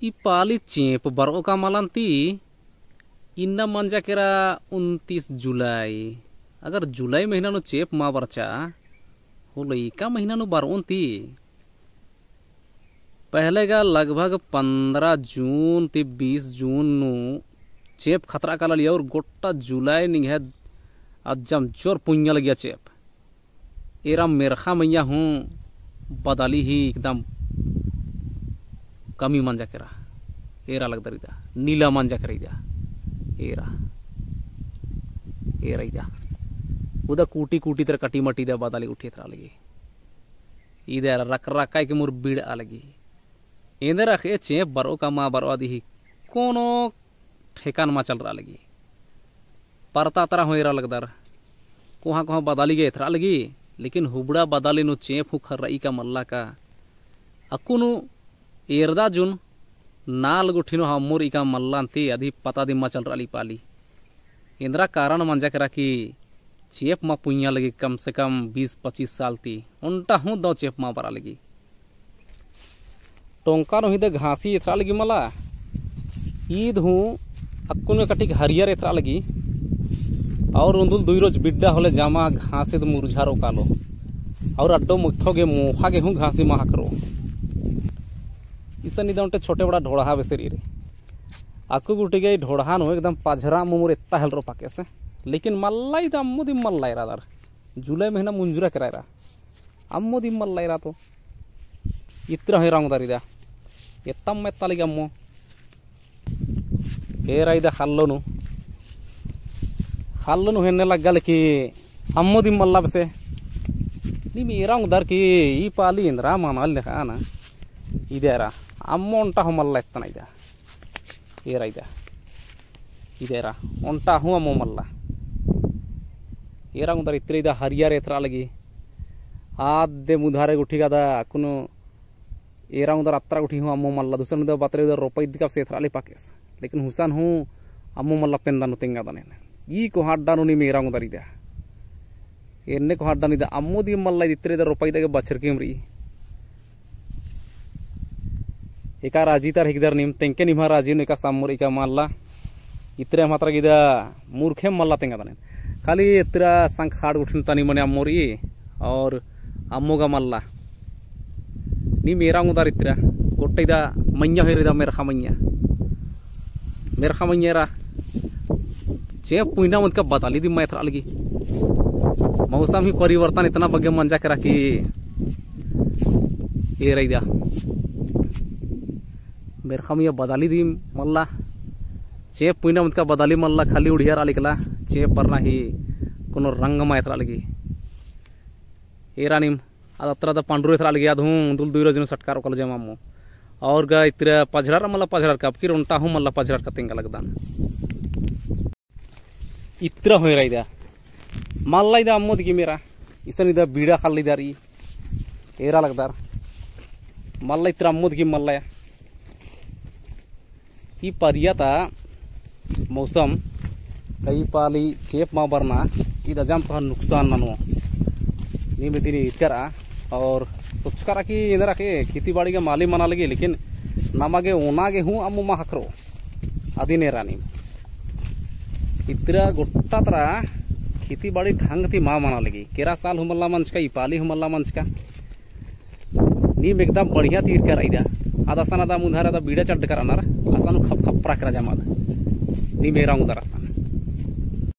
ई पाली चेप बरो का मालंती इन्ना मंजा केरा 29 जुलाई अगर जुलाई महीना नु चेप मा बरचा होलई का महीना नु बारोंती पहले का लगभग 15 जून ते 20 जून नु चेप खतरा का लिया और गोटा जुलाई निघे अजम जोर पुण्य लगिया चेप एरा मेरखा मैया हूँ बदाली ही एकदम कमी मंजा करा एरा लगता रही नीला मंजा करा एरा एरा इदा उदा कूटी कूटी तर कटी मटी दे बदाली उठी थरा लगी इधे रक रकाय के मुर बीड़ आ लगी एंदे रखे चेप बरो का माँ बरो आदि ही कोनो ठेकान मा चल रहा लगी परता तरह हो एरा लगदार कोहा कोहा बदाली गए थरा लगी लेकिन हुबड़ा बदाली नु चेप हु खर्राई का मल्ला का अकुनु एरदा जुन नाल गुठिनो हमोर इका मल्लांती अधी पता दिम्मा चल रही पाली इंद्रा कारण मंजा करा कि चेप मा पुण्या लगी कम से कम 20-25 साल ती उनटा हूँ दो चेप मा बरा लगी टोंका नो हिदे घासी इथरा लगी मला ईद हूँ अक्कुन कटिक हरियर इथरा लगी और उन्दुल दुई रोज बिड्डा होले जामा घासे तो मुरझारो कालो और अड्डो मुख्यो गे मोहा गे हूँ घासी मा हकरो इसा निदा उनटे छोटे बड़ा ढोड़ा बेसरी रे आकु गुटी गई ढोड़ा नो एकदम पाझरा मुमुर इत्ता हेलरो पाके से लेकिन मल्लाई दा अम्मो दी मल्लाई रादार जुलाई महीना मुंजुरा करायरा अम्मो दी मल्लाई रा तो इत्रा हे रांग दारिदा एत्तम मेत्ता लगी अम्मो हे राइदा खाल्लो नु हेने लगल कि अम्मो दी मल्ला बसे नी मेरा उधर की ई पाली इंद्रा मानाल देखा ना इधेरा अम्मो उंटा हो मल्ला इतना इधर ये राइदा इधेरा उंटा हूँ अम्मो मल्ला एरा उधर इतरे इधर हरियर एथरा लगी आधे मुधारे गुठी का दा कुनो एरा उधर अत्रा गुठी हूँ अम्मो मल्ला दूसरे उधर बातरे उधर रोपाई दिखा से एथरा ले पाकेस लेकिन हुसान हूँ अम्मो मल्ला पेंदा नु तेंगा दने ई को हाड्डा नु नी मेरा उधर इधर एन्ने को हाड्डा निदा अम्मो दी मल्ला इतरे इधर रोपाई दे बचर की मरी एका राजी तर हिगदर निम तेंके निमा राजी एका सामर एका मल्ला इतरे मात्र गिदा मूर्खे मल्ला तेंगा दने खाली इतरा संख हाड़ उठन तनी मने अम्मोरी और अम्मो का मल्ला नी मेरा उधर इतरा गोटे इदा मैया हेरिदा मेरखा मैया रा चे पुइना मत का बदाली दी मैथरा लगी मौसम ही परिवर्तन इतना बगे मंजा करा कि ये रही मेरखा मैया बदाली दी मल्ला चे पुइना मत का बदाली मल्ला खाली उड़ियारा लिखला चे परना ही कोनो रंग मैथरा लगी एरानिम अत्र द पांडुरे थरा लगी आधू दुल दुई रोजन सटकार कल जमामो और गा इतरा पझरार मल्ला पझरार का फिर उंटा हूँ मल्ला पझरार का तेंगा लगदान इतरा हो रहा मल्ला इदा अम्मो दिगी मेरा इसन इदा बीड़ा खाली दारी एरा लगदार मल्ला इतरा अम्मो दिगी मल्ला ई परियाता मौसम कई पाली चेप मा बरना इदा जम पह नुकसान ननो नी में दिनी इतरा और सोच करा कि इधर के खेती बाड़ी के माली मना लगी लेकिन नामागे ओनागे हूँ अम्मो मा हकरो अदिने रानी इतरा गोट्टा तरा खेती बाड़ी ढंग थी माँ मना लगी केरा साल हुमल्ला मंच का इपाली हुमल्ला मंच का नीम एकदम बढ़िया तीर कर इदा आदा सन आदा मुधारा दा बीड़ा चढ़ कर अनार आसान खप खप प्राकरा जमा नी मेरा उधर आसान